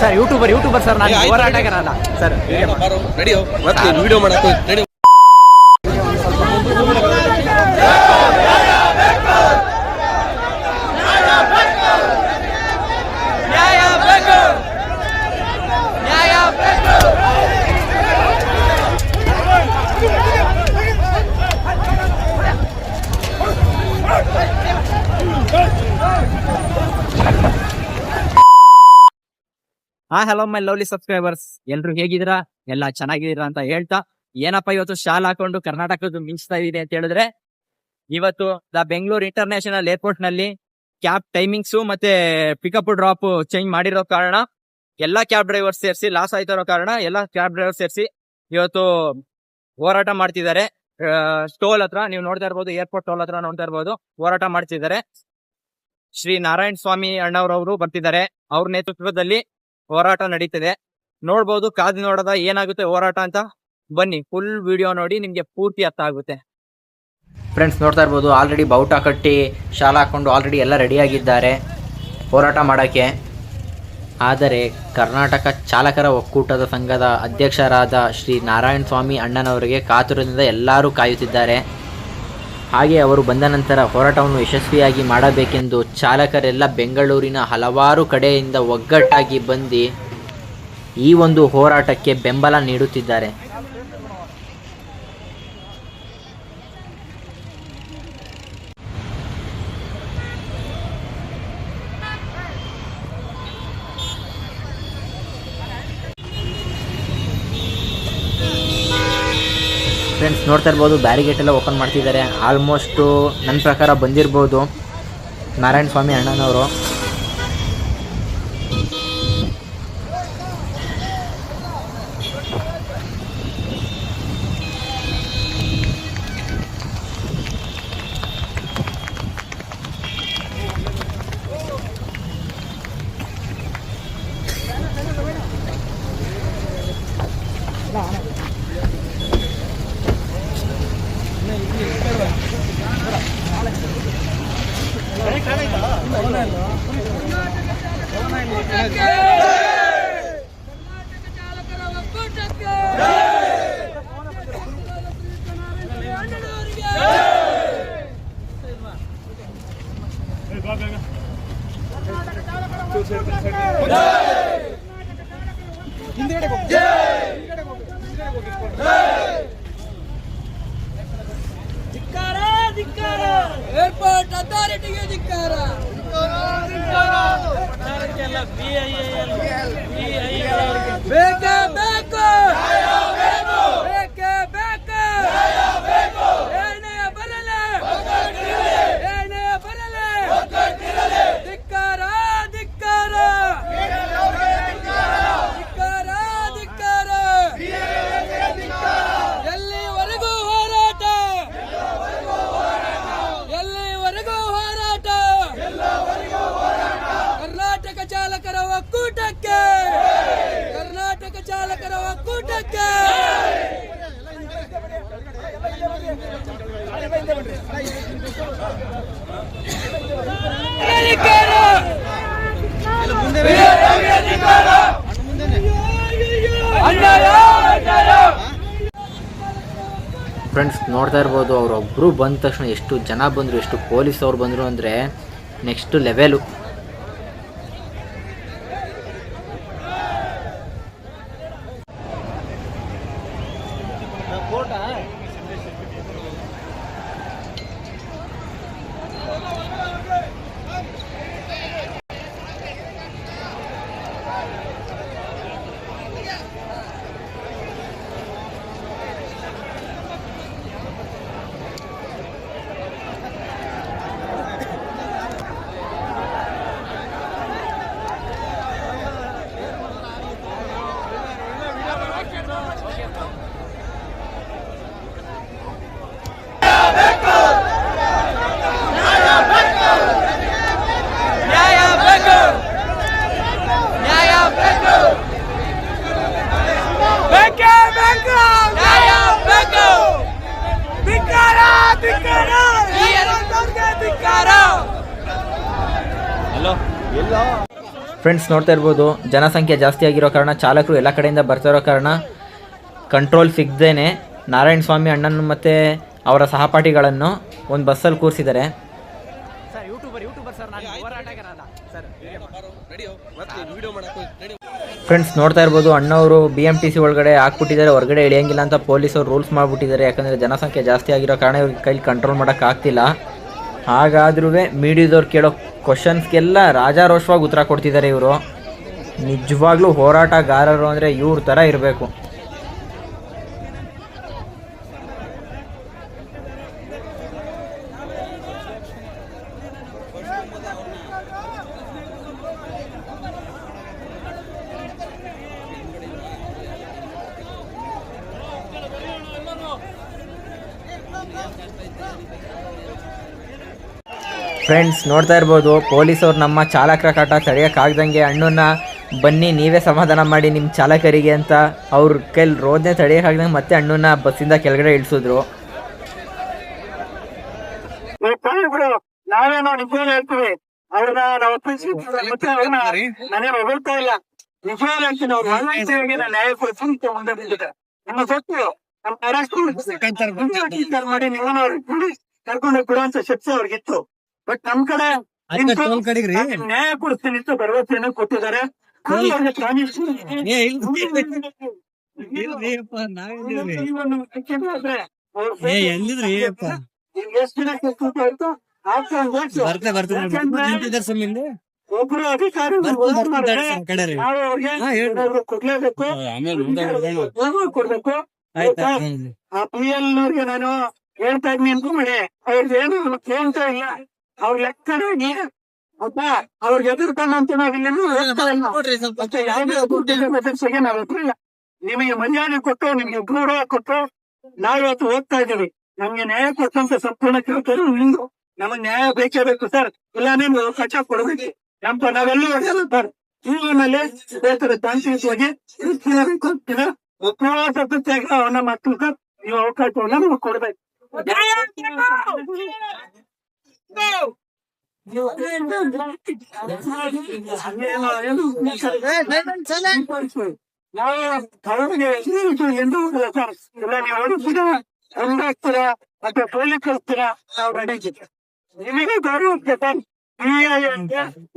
Sir YouTuber sir, ನಾನು ಹೋರಾಟಗಾರ ಅಲ್ಲ ಸರ್. ವಿಡಿಯೋ ಮಾಡಕ್ಕೆ ready. Hello my lovely subscribers, ಎಲ್ರು ಹೇಗಿದ್ದೀರಾ? ಎಲ್ಲ ಚೆನ್ನಾಗಿದ್ದೀರಾ ಅಂತ ಹೇಳ್ತಾ, ಏನಪ್ಪಾ ಇವತ್ತು ಶಾಲ್ ಹಾಕೊಂಡು ಕರ್ನಾಟಕದ ಮಿಂಚ್ತಾ ಇದೆ ಅಂತ ಹೇಳಿದ್ರೆ, ಇವತ್ತು ದ ಬೆಂಗಳೂರು ಇಂಟರ್ನ್ಯಾಷನಲ್ ಏರ್ಪೋರ್ಟ್ ನಲ್ಲಿ ಕ್ಯಾಬ್ ಟೈಮಿಂಗ್ಸ್ ಮತ್ತೆ ಪಿಕಪ್ ಡ್ರಾಪ್ ಚೇಂಜ್ ಮಾಡಿರೋ ಕಾರಣ ಎಲ್ಲಾ ಕ್ಯಾಬ್ ಡ್ರೈವರ್ ಸೇರಿಸಿ ಲಾಸ್ ಆಯ್ತಿರೋ ಕಾರಣ ಎಲ್ಲಾ ಕ್ಯಾಬ್ ಡ್ರೈವರ್ ಸೇರಿಸಿ ಇವತ್ತು ಹೋರಾಟ ಮಾಡ್ತಿದ್ದಾರೆ. ಟೋಲ್ ಹತ್ರ ನೀವು ನೋಡ್ತಾ ಇರ್ಬೋದು, ಏರ್ಪೋರ್ಟ್ ಟೋಲ್ ಹತ್ರ ನೋಡ್ತಾ ಇರ್ಬೋದು, ಹೋರಾಟ ಮಾಡ್ತಿದ್ದಾರೆ. ಶ್ರೀ ನಾರಾಯಣ ಸ್ವಾಮಿ ಅಣ್ಣವ್ರವರು ಬರ್ತಿದ್ದಾರೆ. ಅವ್ರ ನೇತೃತ್ವದಲ್ಲಿ ಹೋರಾಟ ನಡೀತಿದೆ. ನೋಡ್ಬೋದು, ಕಾದು ನೋಡದ ಏನಾಗುತ್ತೆ ಹೋರಾಟ ಅಂತ. ಬನ್ನಿ, ಫುಲ್ ವಿಡಿಯೋ ನೋಡಿ, ನಿಮ್ಗೆ ಪೂರ್ತಿ ಅರ್ಥ ಆಗುತ್ತೆ. ಫ್ರೆಂಡ್ಸ್, ನೋಡ್ತಾ ಇರ್ಬೋದು, ಆಲ್ರೆಡಿ ಬಾವುಟ ಕಟ್ಟಿ ಶಾಲ ಹಾಕೊಂಡು ಆಲ್ರೆಡಿ ಎಲ್ಲ ರೆಡಿಯಾಗಿದ್ದಾರೆ ಹೋರಾಟ ಮಾಡೋಕ್ಕೆ. ಆದರೆ ಕರ್ನಾಟಕ ಚಾಲಕರ ಒಕ್ಕೂಟದ ಸಂಘದ ಅಧ್ಯಕ್ಷರಾದ ಶ್ರೀ ನಾರಾಯಣ ಸ್ವಾಮಿ ಅಣ್ಣನವರಿಗೆ ಕಾತುರದಿಂದ ಎಲ್ಲರೂ ಕಾಯುತ್ತಿದ್ದಾರೆ. ಹಾಗೆ ಅವರು ಬಂದ ನಂತರ ಹೋರಾಟವನ್ನು ಯಶಸ್ವಿಯಾಗಿ ಮಾಡಬೇಕೆಂದು ಚಾಲಕರೆಲ್ಲ ಬೆಂಗಳೂರಿನ ಹಲವಾರು ಕಡೆಯಿಂದ ಒಗ್ಗಟ್ಟಾಗಿ ಬಂದು ಈ ಒಂದು ಹೋರಾಟಕ್ಕೆ ಬೆಂಬಲ ನೀಡುತ್ತಿದ್ದಾರೆ. ಫ್ರೆಂಡ್ಸ್, ನೋಡ್ತಾ ಇರ್ಬೋದು, ಬ್ಯಾರಿಗೇಟ್ ಎಲ್ಲ ಓಪನ್ ಮಾಡ್ತಿದ್ದಾರೆ. ಆಲ್ಮೋಸ್ಟು ನನ್ನ ಪ್ರಕಾರ ಬಂದಿರ್ಬೋದು ನಾರಾಯಣ ಸ್ವಾಮಿ ಅಣ್ಣನವರು. ಏರ್ಪೋರ್ಟ್ ಅಥಾರಿಟಿಗೆ ಧಿಕ್ಕಾರ. ಬೇಕೇ ಬೇಕು, ಬೇಕೇ ಬೇಕು, ಏನೇ ಬರಲಿ, ಏನೇ ಬರಲಿ, ಧಿಕ್ಕಾರ, ಧಿಕ್ಕಾರ, ಧಿಕ್ಕಾರ, ಧಿಕ್ಕಾರ. ಎಲ್ಲಿವರೆಗೂ ಹೋರಾಟ, ಎಲ್ಲಿವರೆಗೂ ಹೋರಾಟ. ಕರ್ನಾಟಕ ಚಾಲಕರ ಒಕ್ಕೂಟಕ್ಕೆ, ಕರ್ನಾಟಕ ಚಾಲಕರ ಒಕ್ಕೂಟಕ್ಕೆ. ಫ್ರೆಂಡ್ಸ್, ನೋಡ್ತಾ ಇರ್ಬೋದು, ಅವರೊಬ್ಬರು ಬಂದ ತಕ್ಷಣ ಎಷ್ಟು ಜನ ಬಂದರು, ಎಷ್ಟು ಪೊಲೀಸ್ ಅವ್ರು ಬಂದರು ಅಂದರೆ ನೆಕ್ಸ್ಟ್ ಲೆವೆಲು. ಹಲೋ, ಫ್ರೆಂಡ್ಸ್ ನೋಡ್ತಾ ಇರ್ಬೋದು ಜನಸಂಖ್ಯೆ ಜಾಸ್ತಿ ಆಗಿರೋ ಕಾರಣ ಚಾಲಕರು ಎಲ್ಲ ಕಡೆಯಿಂದ ಬರ್ತಾ ಇರೋ ಕಾರಣ ಕಂಟ್ರೋಲ್ ಸಿಗದೇನೆ ನಾರಾಯಣ ಸ್ವಾಮಿ ಅಣ್ಣನ ಮತ್ತು ಅವರ ಸಹಪಾಠಿಗಳನ್ನು ಒಂದು ಬಸ್ಸಲ್ಲಿ ಕೂರಿಸಿದ್ದಾರೆ. ಫ್ರೆಂಡ್ಸ್ ನೋಡ್ತಾ ಇರ್ಬೋದು ಅಣ್ಣವರು BMTC ಒಳಗಡೆ ಹಾಕ್ಬಿಟ್ಟಿದ್ದಾರೆ, ಹೊರಗಡೆ ಇಳಿಯಂಗಿಲ್ಲ ಅಂತ ಪೊಲೀಸರು ರೂಲ್ಸ್ ಮಾಡಿಬಿಟ್ಟಿದ್ದಾರೆ. ಯಾಕಂದರೆ ಜನಸಂಖ್ಯೆ ಜಾಸ್ತಿ ಆಗಿರೋ ಕಾರಣ ಇವ್ರಿಗೆ ಕೈಲಿ ಕಂಟ್ರೋಲ್ ಮಾಡೋಕ್ಕಾಗ್ತಿಲ್ಲ. ಹಾಗಾದ್ರೂ ಮೀಡಿಯಾದವ್ರು ಕೇಳೋ ಕ್ವಶನ್ಸ್ಗೆಲ್ಲ ರಾಜಾರೋಷವಾಗಿ ಉತ್ತರ ಕೊಡ್ತಿದ್ದಾರೆ ಇವರು. ನಿಜವಾಗ್ಲೂ ಹೋರಾಟಗಾರರು ಅಂದರೆ ಇವ್ರ ಥರ ಇರಬೇಕು. ಫ್ರೆಂಡ್ಸ್ ನೋಡ್ತಾ ಇರ್ಬೋದು ಪೊಲೀಸವ್ರು ನಮ್ಮ ಚಾಲಕರ ಕಾಟ ತಡೆಯೋಕ್ಕಾಗ್ದಂಗೆ ಅಣ್ಣನ ಬನ್ನಿ ನೀವೇ ಸಮಾಧಾನ ಮಾಡಿ ನಿಮ್ಮ ಚಾಲಕರಿಗೆ ಅಂತ ಅವ್ರ ಕೈಲಿ ರೋದನೆ ತಡೆಯೋಕ್ಕಾಗ್ದಂಗೆ ಮತ್ತೆ ಅಣ್ಣನ ಬಸ್ಸಿಂದ ಕೆಳಗಡೆ ಇಳಿಸಿದ್ರು. ನಾವೇನೋ ನಿಜವಾಗ್ಲೂ ಹೇಳ್ತೀವಿ, ಅವ್ರನ್ನ ನಾವು ನಾನೇ ಹೊಗಳ್ತಾ ಇಲ್ಲ, ನಿಜವಾಗ್ಲೂ ಹೇಳ್ತೀನಿ. ಅವ್ರು ಒಳ್ಳೆ ಸೇವೆಗೆ ನ್ಯಾಯ ಕೊಡಿಸಿ ಮುಂದೆ ಬಂದಿದೆ. ನಿಮ್ಮ ಸೊತ್ತು ನಮ್ಮ ಅರೆಸ್ಟ್ ಮಾಡಿ ನಿಮ್ಮನ್ನ ಕರ್ಕೊಂಡು ಬಿಡುವಂತ ಶಕ್ತಿ ಅವ್ರಿಗಿತ್ತು. ಬಟ್ ನಮ್ ಕಡೆ ನ್ಯಾಯ ಕೊಡಿಸ್ತೀನಿ ಅಂತ ಭರವಸೆಯನ್ನು ಕೊಟ್ಟಿದ್ದಾರೆ. ಎಷ್ಟು ದಿನ ಒಬ್ರು ಅಧಿಕಾರಿ ಕೊಡ್ಲೇಬೇಕು, ಕೊಡ್ಬೇಕು. ಆ PL ಅವ್ರಿಗೆ ನಾನು ಹೇಳ್ತಾ ಇದ್ದೀನಿ ಅನ್ಕೊಂಬೇಡಿ, ಅವ್ರಿಗೆ ಏನು ಕೇಳ್ತಾ ಇಲ್ಲ. ಅವ್ರ ಲೆಕ್ಕನಾಗಿ ಅವ್ರಿಗೆ ಎದುರ್ಕೊಂಡಂತ ನಾವಿಲ್ಲೇನು ಮತ್ತೆ ಯಾವುದೇ ಅಭಿವೃದ್ಧಿಗೆ ನಾವು ಒಪ್ಪಿಲ್ಲ. ನಿಮಗೆ ಮರ್ಯಾದೆ ಕೊಟ್ಟು ನಿಮ್ಗೆ ಗೌರವ ಕೊಟ್ಟು ನಾವಿವತ್ತು ಹೋಗ್ತಾ ಇದ್ದೀವಿ. ನಮ್ಗೆ ನ್ಯಾಯ ಕೊಟ್ಟಂತ ಸಂಪೂರ್ಣ ಕೇಳ್ತಾರೆ. ನಿಮ್ದು ನಮಗ್ ನ್ಯಾಯ ಬೇಕೇ ಬೇಕು ಸರ್, ಇಲ್ಲ ನೀವು ಕಚ್ಚಾ ಕೊಡ್ಬೇಕು. ನಾವೆಲ್ಲೂ ಸರ್ ಜೀವನದಲ್ಲಿ ಬೇರೆ ಶಾಂತಿಯುತವಾಗಿ ಅವನ್ನ ಮಕ್ಕಳು ಸರ್ ನೀವು ಅವಕಾಶವನ್ನ ನಮ್ಗೆ ಕೊಡ್ಬೇಕು. ನಾವು ಎಂದು ಸರ್ ಇಲ್ಲ ನೀವು ಓಡಿಸ್ತೀರಾ ಹಂಗಾಗ್ತೀರಾ ಅಥವಾ ಪೊಲೀಸ್ ಕಳಿಸ್ತೀರಾ, ನಾವು ರೆಡಿದ್ದೀವಿ. ನಿಮಗೆ ಗೌರವ ಸರ್,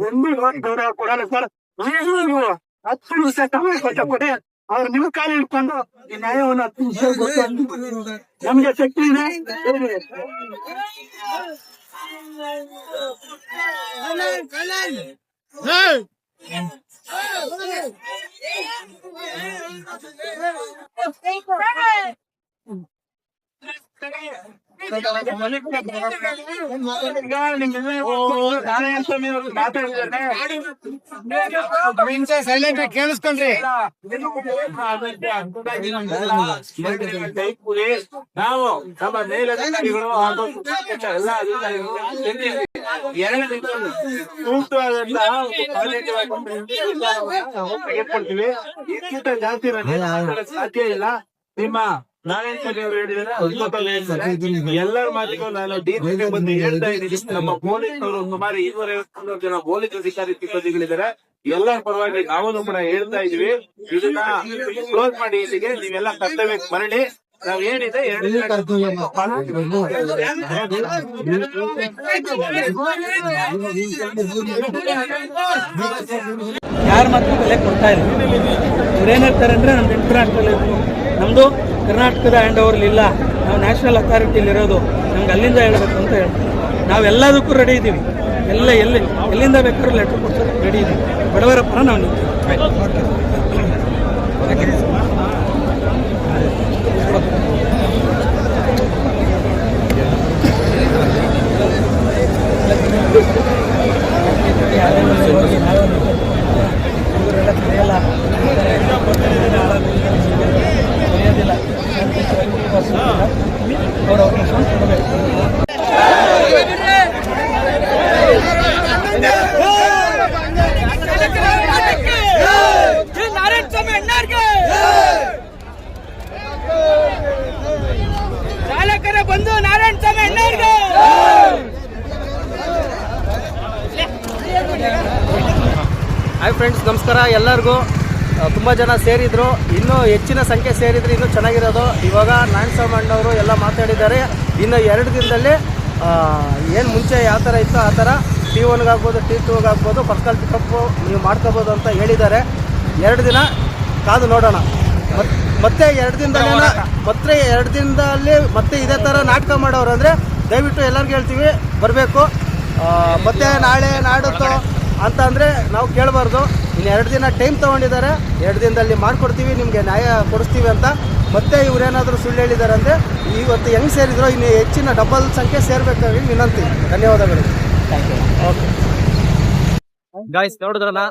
ಒಂದು ಗೌರವ ಕೊಡಲ್ಲ ಸರ್. ನೀವು 10 ನಿಮಿಷ ಸಮಯ ಕೊಟ್ಟೆ ಅವ್ರು ನಿಮ್ಮ ಕಾಲ ಇಟ್ಕೊಂಡು ಈ ನ್ಯಾಯವನ್ನು 10 ನಿಮಿಷ ನಮ್ಗೆ ಶಕ್ತಿ ಇದೆ. ಸೈಲೆಂಟ್ ಆಗಿ ಕೇಳಿಸ್ಕೊಂಡ್ರಿ. ನಾವು ನಮ್ಮ ಮೇಲಧಿಕಾರಿಗಳು ಹಾಗೂ ಎಲ್ಲ ತೆಗೆದುಕೊಳ್ತೀವಿ. ಇದಕ್ಕಿಂತ ಜಾಸ್ತಿ ಸಾಧ್ಯ ಇಲ್ಲ. ನಿಮ್ಮ ನಾರಾಯಣ ಸ್ವಾಮಿ ಅವರು ಹೇಳಿದರೆ ಎಲ್ಲರ ಮಾತಿಗೂ ನಾನು ಡಿಸಿಗೆ ಬಂದು ಹೇಳ್ತಾ ಇದ್ದೀನಿ. ನಮ್ಮ ಪೊಲೀಸರು ಸುಮಾರು 250 ಜನ ಪೊಲೀಸ್ ಅಧಿಕಾರಿ ಸಿಬ್ಬಂದಿಗಳಿದ್ದಾರೆ. ಎಲ್ಲರ ಪರವಾಗಿ ನಾವು ಕೂಡ ಹೇಳ್ತಾ ಇದೀವಿ, ಇದನ್ನ ಕ್ಲೋಸ್ ಮಾಡಿ ಇಲ್ಲಿಗೆ ನೀವೆಲ್ಲ ಕರ್ತವ್ಯ ಮರಳಿ. ನಾವ್ ಏನಿದೆ ಯಾರ ಮಾತ್ರ ಬೆಲೆ ಕೊಡ್ತಾ ಇಲ್ಲ. ಇವ್ರೇನ್ ಹೇಳ್ತಾರೆ ಅಂದ್ರೆ ನಮ್ದು ಇಂಟರ್ನ್ಯಾಷನಲ್, ನಮ್ದು ಕರ್ನಾಟಕದ ಹ್ಯಾಂಡ್ ಓವರ್ ಇಲ್ಲ, ನಾವು ನ್ಯಾಷನಲ್ ಅಥಾರಿಟಿಲಿ ಇರೋದು, ನಮ್ಗೆ ಅಲ್ಲಿಂದ ಹೇಳ್ಬೇಕು ಅಂತ ಹೇಳ್ತಾರೆ. ನಾವೆಲ್ಲದಕ್ಕೂ ರೆಡಿ ಇದ್ದೀವಿ. ಎಲ್ಲಿಂದ ಬೇಕಾದ್ರೂ ಲೆಟರ್ ಕೊಡ್ಸೋಕೆ ರೆಡಿ ಇದ್ದೀವಿ. ಬಡವರ ಪರ ನಾವು ನಿಂತೀವಿ. ಚಾಲಕರ ಬಂದು ನಾರಾಯಣ ಸ್ವಾಮಿ ಅಣ್ಣವ್ರಿಗೆ ಹಾಯ್ ಎಲ್ಲರಿಗೂ ತುಂಬ ಜನ ಸೇರಿದ್ರು, ಇನ್ನೂ ಹೆಚ್ಚಿನ ಸಂಖ್ಯೆ ಸೇರಿದ್ರೆ ಇನ್ನೂ ಚೆನ್ನಾಗಿರೋದು. ಇವಾಗ ನಾರಾಯಣಸ್ವಾಮಣ್ಣವರು ಎಲ್ಲ ಮಾತಾಡಿದ್ದಾರೆ. ಇನ್ನು 2 ದಿನದಲ್ಲಿ ಏನು ಮುಂಚೆ ಯಾವ ಥರ ಇತ್ತು ಆ ಥರ T1 ಆಗ್ಬೋದು T2 ಆಗ್ಬೋದು ಪರ್ಸನಲ್ ಪಿಕಪ್ಪು ನೀವು ಮಾಡ್ಕೋಬೋದು ಅಂತ ಹೇಳಿದ್ದಾರೆ. 2 ದಿನ ಕಾದು ನೋಡೋಣ. ಮತ್ತೆ 2 ದಿನದಲ್ಲಿ ಮತ್ತೆ ಇದೇ ಥರ ನಾಟಕ ಮಾಡೋರು ಅಂದರೆ ದಯವಿಟ್ಟು ಎಲ್ಲರಿಗೂ ಹೇಳ್ತೀವಿ ಬರಬೇಕು. ಮತ್ತೆ ನಾಳೆ ನಾಡಿದ್ದು ಅಂತ ಅಂದರೆ ನಾವು ಕೇಳಬಾರ್ದು. ಇನ್ನು 2 ದಿನ ಟೈಮ್ ತೊಗೊಂಡಿದ್ದಾರೆ, 2 ದಿನದಲ್ಲಿ ಮಾಡಿಕೊಡ್ತೀವಿ, ನಿಮಗೆ ನ್ಯಾಯ ಕೊಡಿಸ್ತೀವಿ ಅಂತ. ಮತ್ತೆ ಇವರೇನಾದರೂ ಸುಳ್ಳು ಹೇಳಿದ್ದಾರೆ ಅಂದರೆ ಇವತ್ತು ಹೆಂಗೆ ಸೇರಿದ್ರು ಇನ್ನು ಹೆಚ್ಚಿನ ಡಬಲ್ ಸಂಖ್ಯೆ ಸೇರಬೇಕಾಗಿ ವಿನಂತಿ. ಧನ್ಯವಾದಗಳು. ಓಕೆ ಗಾಯ್ಸ್, ನೋಡಿದ್ರಲ್ಲ,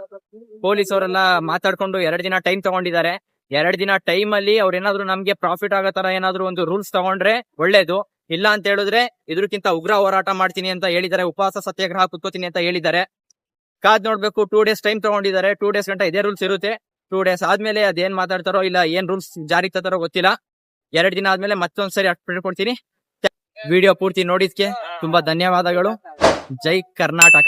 ಪೊಲೀಸ್ ಅವರೆಲ್ಲ ಮಾತಾಡ್ಕೊಂಡು 2 ದಿನ ಟೈಮ್ ತಗೊಂಡಿದ್ದಾರೆ. 2 ದಿನ ಟೈಮ್ ಅಲ್ಲಿ ಅವ್ರೇನಾದ್ರು ನಮ್ಗೆ ಪ್ರಾಫಿಟ್ ಆಗೋ ತರ ಏನಾದ್ರು ಒಂದು ರೂಲ್ಸ್ ತಗೊಂಡ್ರೆ ಒಳ್ಳೇದು. ಇಲ್ಲ ಅಂತ ಹೇಳಿದ್ರೆ ಇದಕ್ಕಿಂತ ಉಗ್ರ ಹೋರಾಟ ಮಾಡ್ತೀನಿ ಅಂತ ಹೇಳಿದ್ದಾರೆ, ಉಪವಾಸ ಸತ್ಯಾಗ್ರಹ ಕುತ್ಕೋತೀನಿ ಅಂತ ಹೇಳಿದ್ದಾರೆ. ಕಾದ್ ನೋಡ್ಬೇಕು. 2 ಡೇಸ್ ಟೈಮ್ ತಗೊಂಡಿದ್ದಾರೆ. 2 ಡೇಸ್ ಗಂಟ ಇದೇ ರೂಲ್ಸ್ ಇರುತ್ತೆ. 2 ಡೇಸ್ ಆದ್ಮೇಲೆ ಅದೇನ್ ಮಾತಾಡ್ತಾರೋ ಇಲ್ಲ ಏನ್ ರೂಲ್ಸ್ ಜಾರಿಗೆ ತರ್ತಾರೋ ಗೊತ್ತಿಲ್ಲ. 2 ದಿನ ಆದ್ಮೇಲೆ ಮತ್ತೊಂದ್ಸರಿ ಅಪ್ಡೇಟ್ ಕೊಡ್ತೀನಿ. ವಿಡಿಯೋ ಪೂರ್ತಿ ನೋಡಿದ್ಕೆ ತುಂಬಾ ಧನ್ಯವಾದಗಳು. ಜೈ ಕರ್ನಾಟಕ.